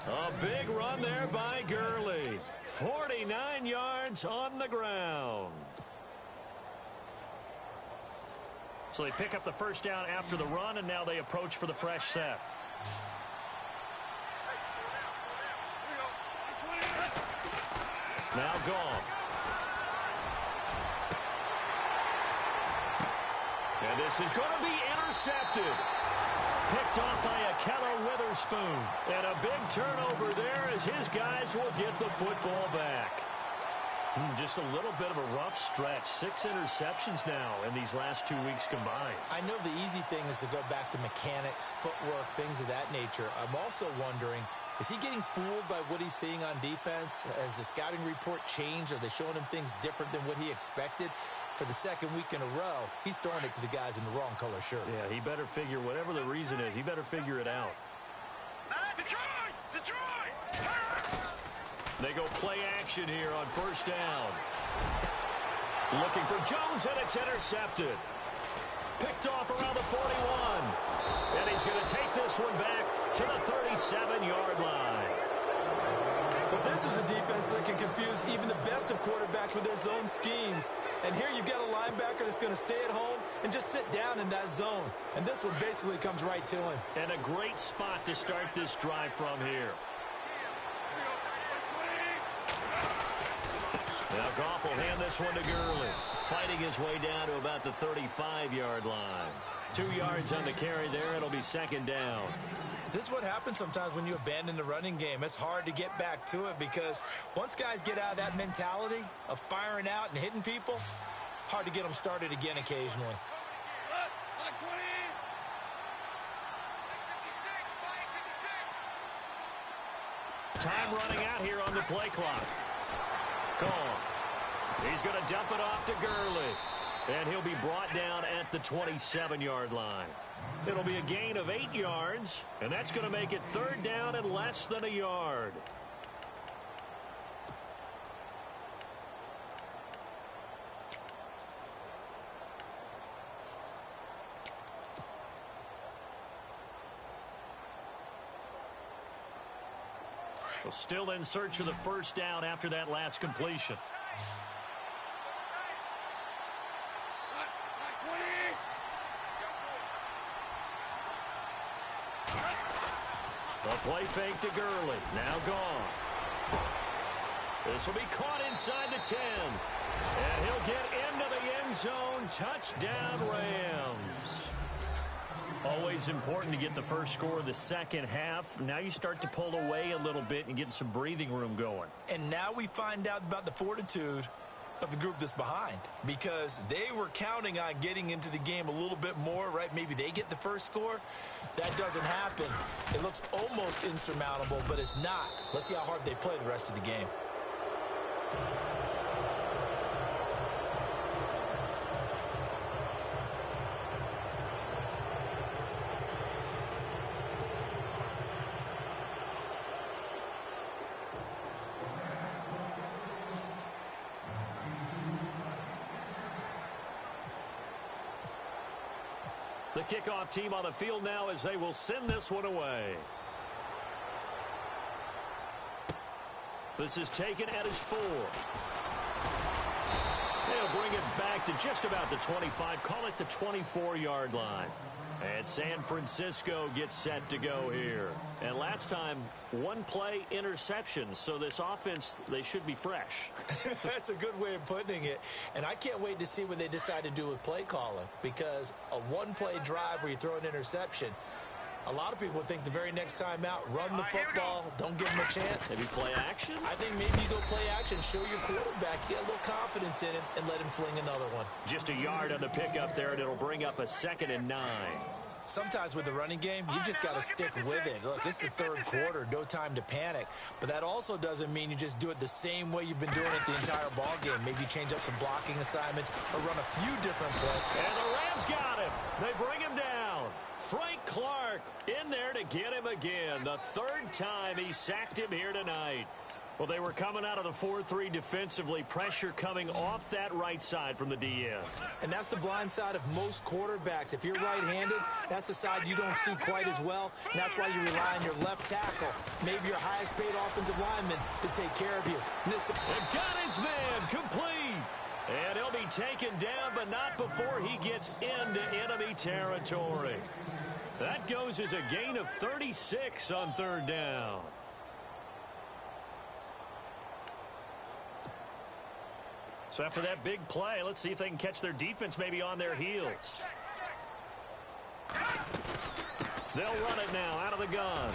Speaker 2: A big run there by Gurley. 49 yards on the ground. So they pick up the first down after the run, and now they approach for the fresh set. Now gone. And this is going to be intercepted. Picked off by Ahkello Witherspoon. And a big turnover there as his guys will get the football back. Just a little bit of a rough stretch. 6 interceptions now in these last 2 weeks combined.
Speaker 4: I know the easy thing is to go back to mechanics, footwork, things of that nature. I'm also wondering, is he getting fooled by what he's seeing on defense? Has the scouting report changed? Are they showing him things different than what he expected? For the second week in a row, he's throwing it to the guys in the wrong color shirts.
Speaker 2: Yeah, he better figure, whatever the reason is, he better figure it out.
Speaker 3: Detroit! Detroit!
Speaker 2: They go play action here on first down. Looking for Jones, and it's intercepted. Picked off around the 41. And he's going to take this one back to the 37-yard line.
Speaker 4: Well, this is a defense that can confuse even the best of quarterbacks with their zone schemes. And here you've got a linebacker that's going to stay at home and just sit down in that zone. And this one basically comes right to him.
Speaker 2: And a great spot to start this drive from here. Now Goff will hand this one to Gurley. Fighting his way down to about the 35-yard line. 2 yards on the carry there. It'll be second down.
Speaker 4: This is what happens sometimes when you abandon the running game. It's hard to get back to it because once guys get out of that mentality of firing out and hitting people, hard to get them started again occasionally.
Speaker 2: Time running out here on the play clock. Gone. He's going to dump it off to Gurley. And he'll be brought down at the 27-yard line. It'll be a gain of 8 yards, and that's going to make it third down and less than a yard. So still in search of the first down after that last completion. A play fake to Gurley. Now gone. This will be caught inside the 10. And he'll get into the end zone. Touchdown, Rams. Always important to get the first score of the second half. Now you start to pull away a little bit and get some breathing room going.
Speaker 4: And now we find out about the fortitude of the group that's behind, because they were counting on getting into the game a little bit more, right? Maybe they get the first score. That doesn't happen. It looks almost insurmountable, but it's not. Let's see how hard they play the rest of the game.
Speaker 2: The kickoff team on the field now as they will send this one away. This is taken at his 4. They'll bring it back to just about the 25. Call it the 24-yard line. And San Francisco gets set to go here. And last time, one play interception. So this offense, they should be fresh.
Speaker 4: That's a good way of putting it. And I can't wait to see what they decide to do with play calling. Because a one-play drive where you throw an interception, a lot of people think the very next time out, run the football, don't give them a chance.
Speaker 2: Maybe play action?
Speaker 4: I think maybe you go play action, show your quarterback, get a little confidence in him, and let him fling another one.
Speaker 2: Just a yard on the pickup there, and it'll bring up a 2nd and 9.
Speaker 4: Sometimes with the running game, you've just got to stick with it. Look, this is the 3rd quarter, no time to panic. But that also doesn't mean you just do it the same way you've been doing it the entire ball game. Maybe you change up some blocking assignments or run a few different plays.
Speaker 2: And the Rams got him. They bring him down. Frank Clark in there to get him again. The 3rd time he sacked him here tonight. Well, they were coming out of the 4-3 defensively. Pressure coming off that right side from the DN.
Speaker 4: And that's the blind side of most quarterbacks. If you're right-handed, that's the side you don't see quite as well. And that's why you rely on your left tackle, maybe your highest-paid offensive lineman, to take care of you.
Speaker 2: And got his man complete. And he'll be taken down, but not before he gets into enemy territory. That goes as a gain of 36 on 3rd down. So after that big play, let's see if they can catch their defense maybe on their heels. They'll run it now out of the gun.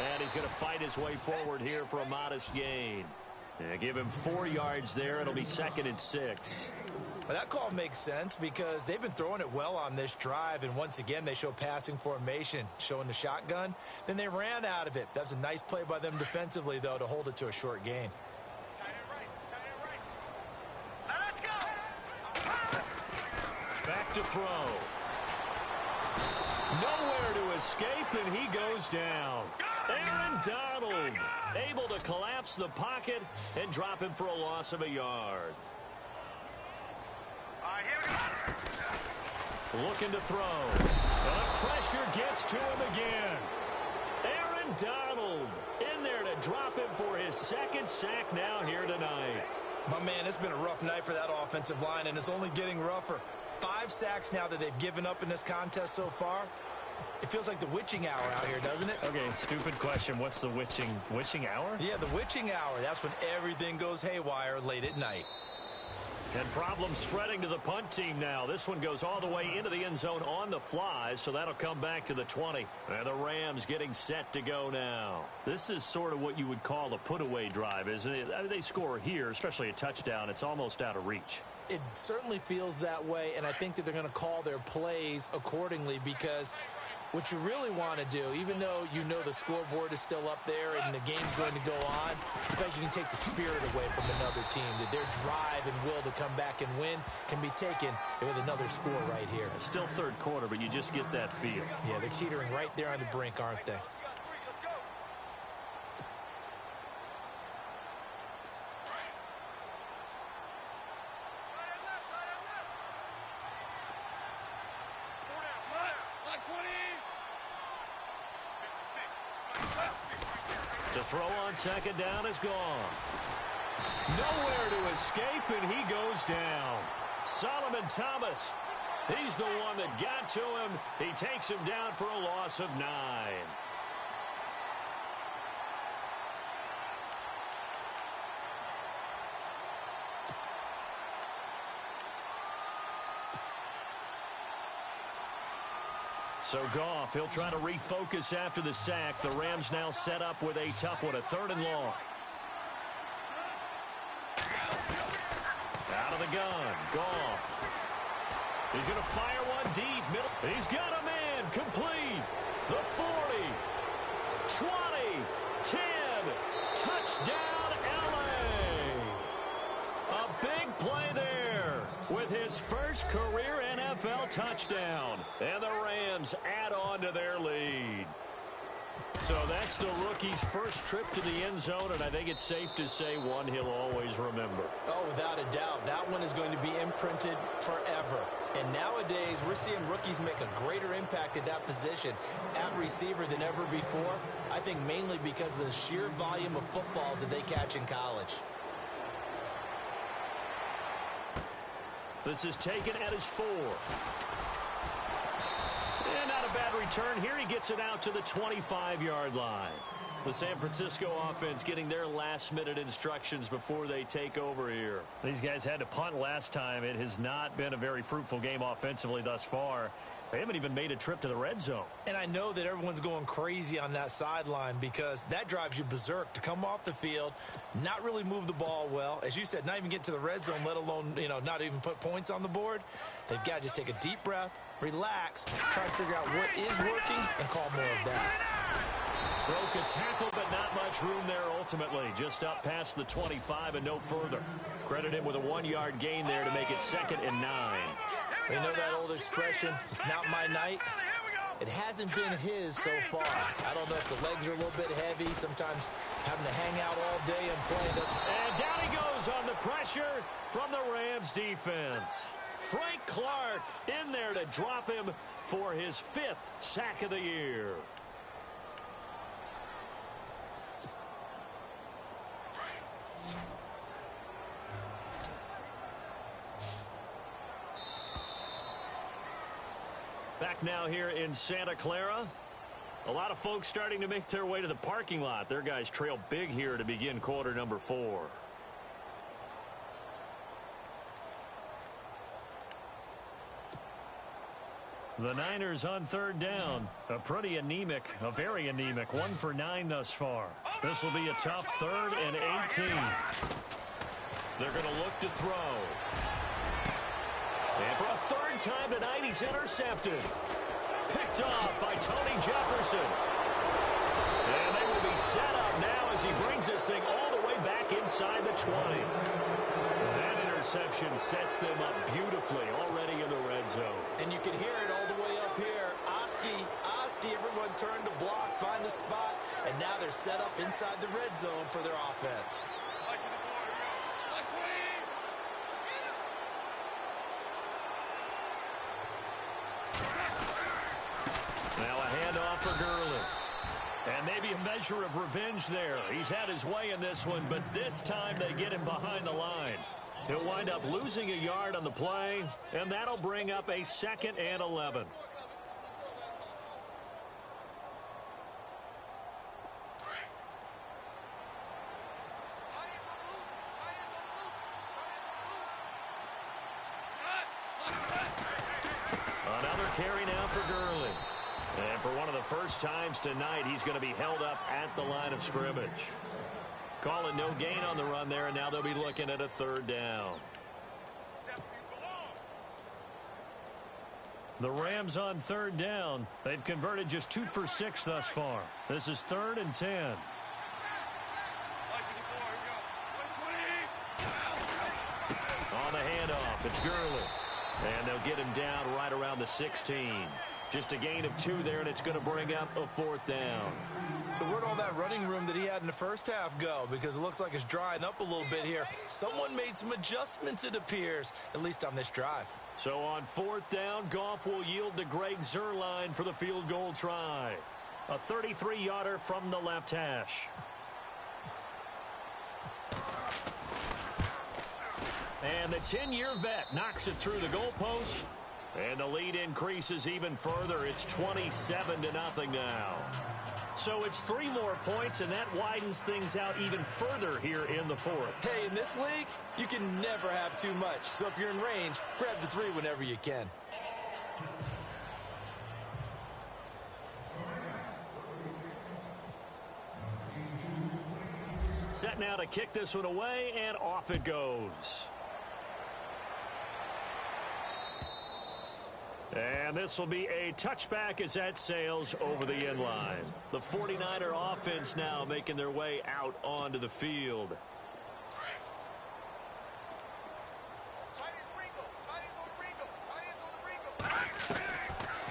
Speaker 2: And he's going to fight his way forward here for a modest gain. Yeah, give him 4 yards there. It'll be 2nd and 6.
Speaker 4: Well, that call makes sense because they've been throwing it well on this drive, and once again they show passing formation, showing the shotgun. Then they ran out of it. That was a nice play by them defensively, though, to hold it to a short gain.
Speaker 2: Back to throw. Nowhere to escape, and he goes down. Aaron Donald able to collapse the pocket and drop him for a loss of a yard. Looking to throw. The pressure gets to him again. Aaron Donald in there to drop him for his 2nd sack now here tonight.
Speaker 4: My man, it's been a rough night for that offensive line, and it's only getting rougher. 5 sacks now that they've given up in this contest so far. It feels like the witching hour out here, doesn't it?
Speaker 2: Okay, stupid question. What's the witching hour?
Speaker 4: Yeah, the witching hour. That's when everything goes haywire late at night.
Speaker 2: And problems spreading to the punt team now. This one goes all the way into the end zone on the fly, so that'll come back to the 20. And the Rams getting set to go now. This is sort of what you would call a put-away drive, isn't it? I mean, they score here, especially a touchdown. It's almost out of reach.
Speaker 4: It certainly feels that way, and I think that they're going to call their plays accordingly because what you really want to do, even though you know the scoreboard is still up there and the game's going to go on, I think you can take the spirit away from another team, that their drive and will to come back and win can be taken with another score right here.
Speaker 2: It's still 3rd quarter, but you just get that feel.
Speaker 4: Yeah, they're teetering right there on the brink, aren't they?
Speaker 2: To throw on 2nd down is gone. Nowhere to escape, and he goes down. Solomon Thomas, he's the one that got to him. He takes him down for a loss of 9. So Goff, he'll try to refocus after the sack. The Rams now set up with a tough one, a 3rd and long. Out of the gun, Goff. He's going to fire one deep. Middle. He's got a man complete. The 40, 20, 10, touchdown LA. A big play there with his first career NFL touchdown. And the Rams add on to their lead. So that's the rookie's first trip to the end zone, and I think it's safe to say one he'll always remember.
Speaker 4: Oh, without a doubt. That one is going to be imprinted forever. And nowadays, we're seeing rookies make a greater impact at that position at receiver than ever before. I think mainly because of the sheer volume of footballs that they catch in college.
Speaker 2: This is taken at his 4. And not a bad return here. He gets it out to the 25-yard line. The San Francisco offense getting their last-minute instructions before they take over here. These guys had to punt last time. It has not been a very fruitful game offensively thus far. They haven't even made a trip to the red zone.
Speaker 4: And I know that everyone's going crazy on that sideline because that drives you berserk to come off the field, not really move the ball well. As you said, not even get to the red zone, let alone, not even put points on the board. They've got to just take a deep breath, relax, try to figure out what is working, and call more of that.
Speaker 2: Broke a tackle, but not much room there ultimately. Just up past the 25 and no further. Credit him with a 1-yard gain there to make it 2nd and 9.
Speaker 4: You know that old expression, it's not my night? It hasn't been his so far. I don't know if the legs are a little bit heavy, sometimes having to hang out all day and play.
Speaker 2: And down he goes on the pressure from the Rams defense. Frank Clark in there to drop him for his 5th sack of the year. Back now here in Santa Clara. A lot of folks starting to make their way to the parking lot. Their guys trail big here to begin quarter number 4. The Niners on 3rd down. A very anemic 1 for 9 thus far. This will be a tough 3rd and 18. They're going to look to throw. And for a 3rd time tonight, he's intercepted. Picked off by Tony Jefferson. And they will be set up now as he brings this thing all the way back inside the 20. That interception sets them up beautifully already in the red zone.
Speaker 4: And you can hear it all the way up here. Oski, everyone turned to block, find a spot, and now they're set up inside the red zone for their offense.
Speaker 2: Now a handoff for Gurley. And maybe a measure of revenge there. He's had his way in this one, but this time they get him behind the line. He'll wind up losing a yard on the play, and that'll bring up a 2nd and 11. Another carry now for Gurley. And for one of the first times tonight, he's going to be held up at the line of scrimmage. Call it no gain on the run there, and now they'll be looking at a 3rd down. The Rams on 3rd down. They've converted just 2 for 6 thus far. This is 3rd and 10. On the handoff, it's Gurley. And they'll get him down right around the 16. Just a gain of 2 there, and it's going to bring up a 4th down.
Speaker 4: So where'd all that running room that he had in the first half go? Because it looks like it's drying up a little bit here. Someone made some adjustments, it appears, at least on this drive.
Speaker 2: So on 4th down, Goff will yield to Greg Zuerlein for the field goal try. A 33-yarder from the left hash. And the 10-year vet knocks it through the goalpost. And the lead increases even further. It's 27-0 now. So it's 3 more points, and that widens things out even further here in the 4th.
Speaker 4: Hey, in this league, you can never have too much. So if you're in range, grab the 3 whenever you can.
Speaker 2: Set now to kick this one away, and off it goes. And this will be a touchback as that sails over the end line. The 49er offense now making their way out onto the field.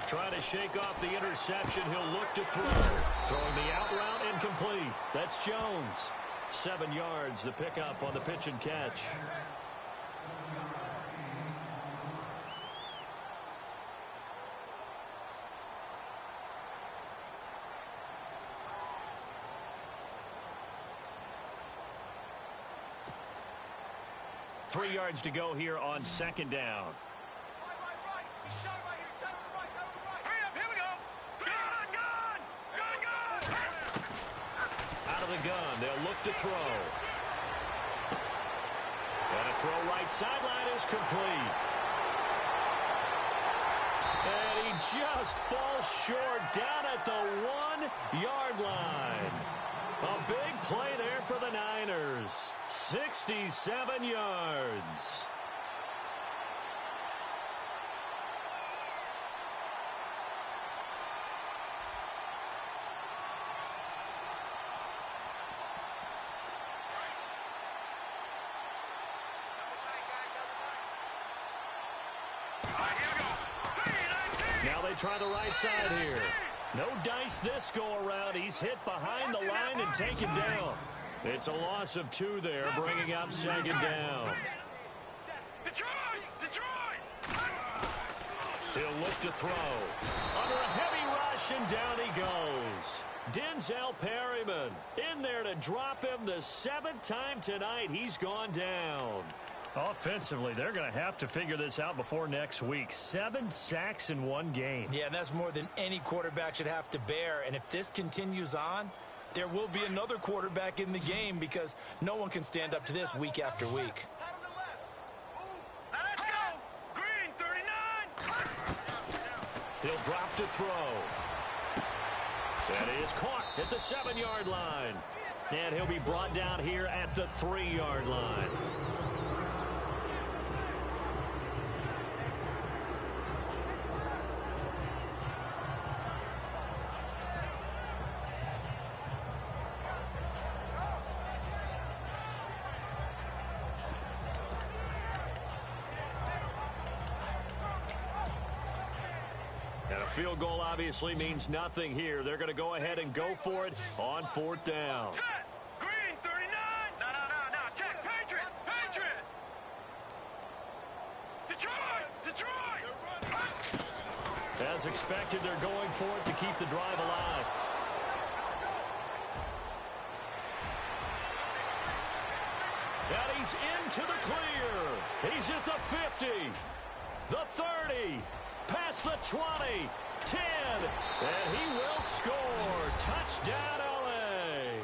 Speaker 2: Trying to shake off the interception. He'll look to throw. Throwing the out route incomplete. That's Jones. 7 yards, the pickup on the pitch and catch. Three yards to go here on second down. Out of the gun, they'll look to throw. And a throw right sideline is complete. And he just falls short down at the 1-yard line. A big play there for the Niners. 67 yards. Now they try the right side here. No dice this go-around. He's hit behind the line and taken down. It's a loss of 2 there, bringing up second down. He'll look to throw. Under a heavy rush, and down he goes. Denzel Perryman in there to drop him the 7th time tonight. He's gone down. Offensively, they're going to have to figure this out before next week. 7 sacks in 1 game.
Speaker 4: Yeah, and that's more than any quarterback should have to bear. And if this continues on, there will be another quarterback in the game because no one can stand up to this week after week.
Speaker 3: Let's go! Green, 39!
Speaker 2: He'll drop to throw. That is caught at the 7-yard line. And he'll be brought down here at the 3-yard line. And a field goal obviously means nothing here. They're going to go ahead and go for it on 4th down.
Speaker 3: Set! Green, 39! No. Check! Patriot! Detroit!
Speaker 2: As expected, they're going for it to keep the drive alive. And he's into the clear. He's at the 50, the 30, past the 20, 10, and he will score. Touchdown, LA.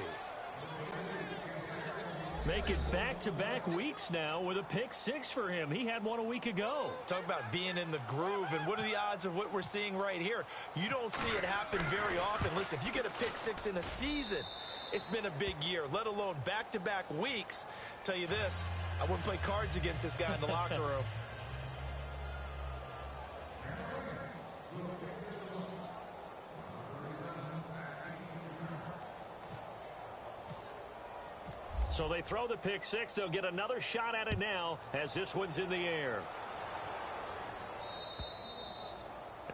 Speaker 2: Make it back-to-back weeks now with a pick-6 for him. He had one a week ago.
Speaker 4: Talk about being in the groove, and what are the odds of what we're seeing right here? You don't see it happen very often. Listen, if you get a pick-6 in a season, it's been a big year, let alone back-to-back weeks. Tell you this, I wouldn't play cards against this guy in the locker room.
Speaker 2: So they throw the pick-6. They'll get another shot at it now as this one's in the air.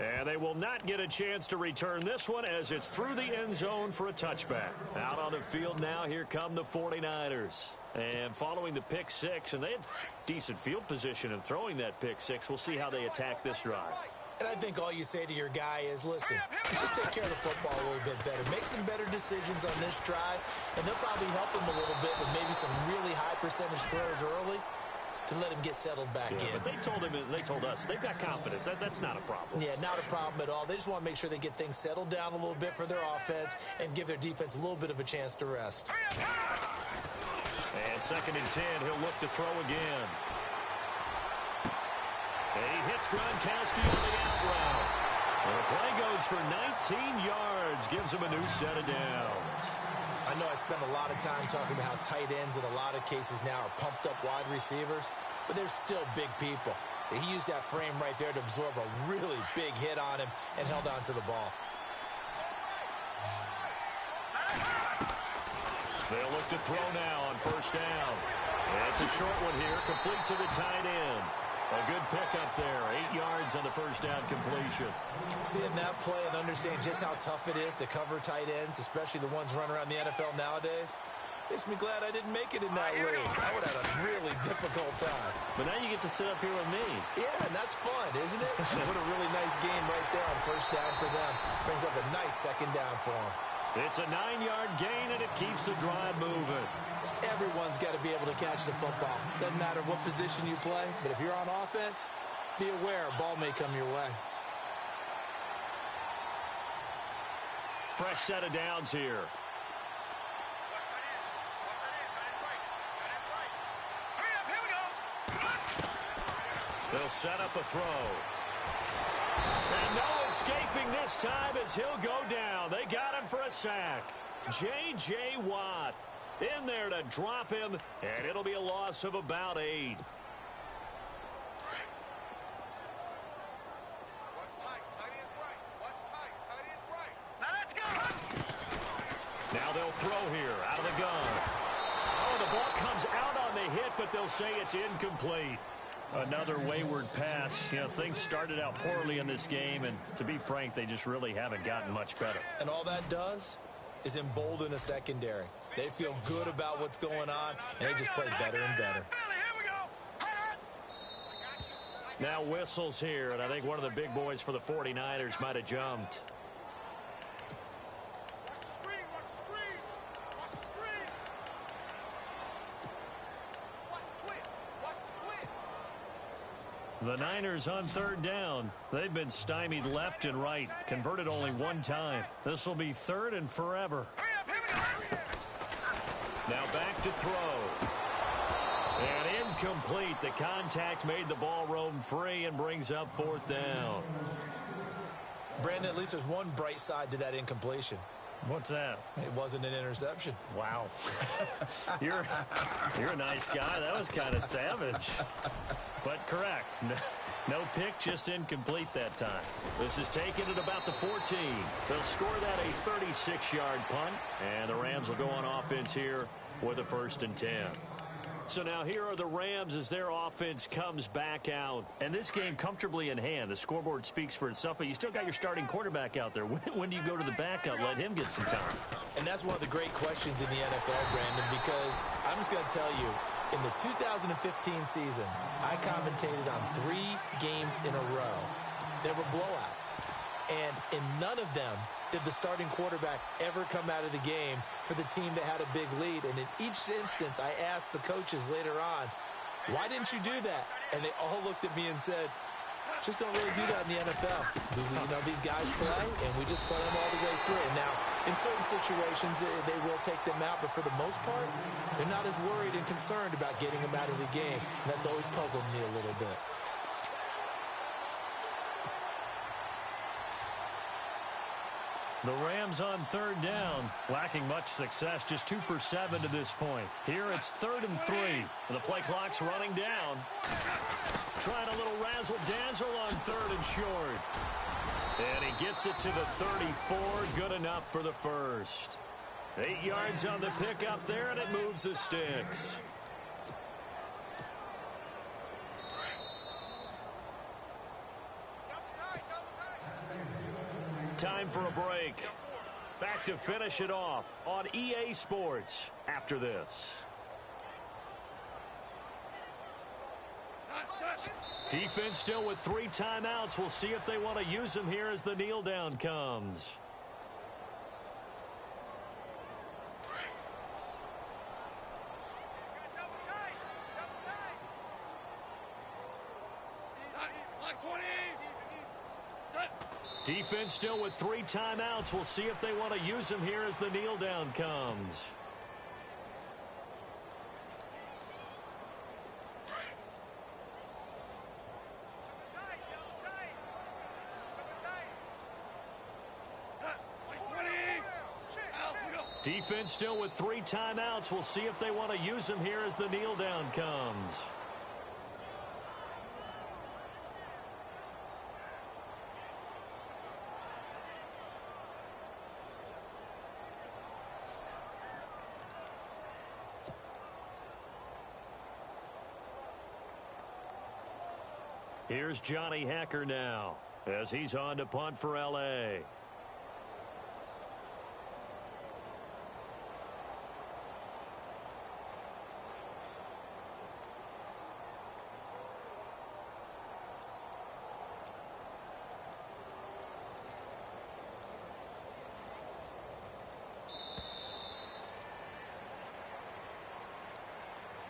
Speaker 2: And they will not get a chance to return this one as it's through the end zone for a touchback. Out on the field now, here come the 49ers. And following the pick-6, and they had decent field position in throwing that pick-6. We'll see how they attack this drive.
Speaker 4: And I think all you say to your guy is, listen, let's just take care of the football a little bit better. Make some better decisions on this drive, and they'll probably help him a little bit with maybe some really high percentage throws early to let him get settled back in.
Speaker 2: But they told us they've got confidence. That's not a problem.
Speaker 4: Yeah, not a problem at all. They just want to make sure they get things settled down a little bit for their offense and give their defense a little bit of a chance to rest.
Speaker 2: And 2nd and 10, he'll look to throw again. And he hits Gronkowski on the out route. And the play goes for 19 yards, gives him a new set of downs.
Speaker 4: I know I spend a lot of time talking about how tight ends in a lot of cases now are pumped up wide receivers, but they're still big people. He used that frame right there to absorb a really big hit on him and held on to the ball.
Speaker 2: They'll look to throw now on 1st down. And it's a short one here, complete to the tight end. A good pickup there. 8 yards on the first down completion.
Speaker 4: Seeing that play and understanding just how tough it is to cover tight ends, especially the ones running around the NFL nowadays, makes me glad I didn't make it in that league. I would have had a really difficult time.
Speaker 2: But now you get to sit up here with me.
Speaker 4: Yeah, and that's fun, isn't it? What a really nice game right there on first down for them. Brings up a nice second down for them.
Speaker 2: It's a 9-yard gain, and it keeps the drive moving.
Speaker 4: Everyone's got to be able to catch the football. Doesn't matter what position you play, but if you're on offense, be aware a ball may come your way.
Speaker 2: Fresh set of downs here. They'll set up a throw. And no escaping this time as he'll go down. They got him for a sack. J.J. Watt in there to drop him, and it'll be a loss of about 8. Now they'll throw here out of the gun. Oh, the ball comes out on the hit, but they'll say it's incomplete. Another wayward pass. You know, things started out poorly in this game, and to be frank, they just really haven't gotten much better.
Speaker 4: And all that does is embolden a secondary. They feel good about what's going on, and they just play better and better.
Speaker 2: Now whistles here, and I think one of the big boys for the 49ers might have jumped. The Niners on third down. They've been stymied left and right. Converted only one time. This will be third and forever. Now back to throw. And incomplete. The contact made the ball roam free and brings up fourth down.
Speaker 4: Brandon, at least there's one bright side to that incompletion.
Speaker 2: What's that?
Speaker 4: It wasn't an interception.
Speaker 2: Wow. You're a nice guy. That was kind of savage. But correct. No pick, just incomplete that time. This is taken at about the 14. They'll score that a 36-yard punt, and the Rams will go on offense here with a 1st and 10. So now here are the Rams as their offense comes back out. And this game comfortably in hand. The scoreboard speaks for itself, but you still got your starting quarterback out there. When do you go to the backup, let him get some time?
Speaker 4: And that's one of the great questions in the NFL, Brandon, because I'm just going to tell you, in the 2015 season, I commentated on 3 games in a row. There were blowouts. And in none of them did the starting quarterback ever come out of the game for the team that had a big lead. And in each instance, I asked the coaches later on, why didn't you do that? And they all looked at me and said, just don't really do that in the NFL. You know, these guys play, and we just play them all the way through. Now, in certain situations, they will take them out, but for the most part, they're not as worried and concerned about getting them out of the game. And that's always puzzled me a little bit.
Speaker 2: The Rams on third down, lacking much success, just 2 for 7 to this point. Here it's 3rd and 3. The play clock's running down. Trying a little razzle-dazzle on 3rd and short. And he gets it to the 34, good enough for the first. 8 yards on the pickup there, and it moves the sticks. Time for a break. Back to finish it off on EA Sports after this. Defense still with 3 timeouts. We'll see if they want to use them here as the kneel down comes. Defense still with 3 timeouts. We'll see if they want to use them here as the kneel down comes. Defense still with 3 timeouts. We'll see if they want to use them here as the kneel down comes. Here's Johnny Hekker now as he's on to punt for L.A.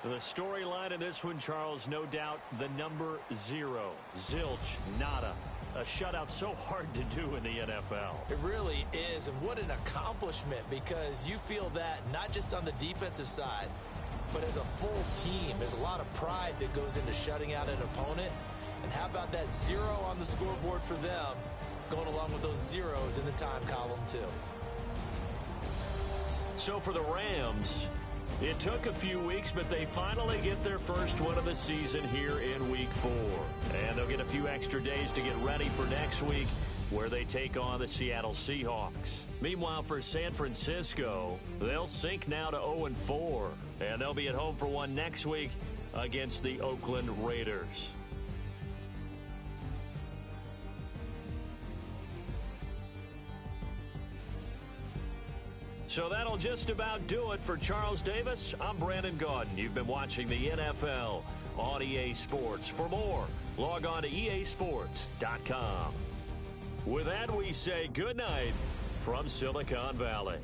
Speaker 2: The storyline in this one, Charles, no doubt the number 0. Zilch, nada. A shutout so hard to do in the NFL.
Speaker 4: It really is, and what an accomplishment, because you feel that not just on the defensive side, but as a full team. There's a lot of pride that goes into shutting out an opponent. And how about that 0 on the scoreboard for them, going along with those zeros in the time column, too.
Speaker 2: So for the Rams, it took a few weeks, but they finally get their first win of the season here in Week 4. And they'll get a few extra days to get ready for next week, where they take on the Seattle Seahawks. Meanwhile, for San Francisco, they'll sink now to 0-4. And they'll be at home for one next week against the Oakland Raiders. So that'll just about do it for Charles Davis. I'm Brandon Gaudin. You've been watching the NFL on EA Sports. For more, log on to easports.com. With that, we say good night from Silicon Valley.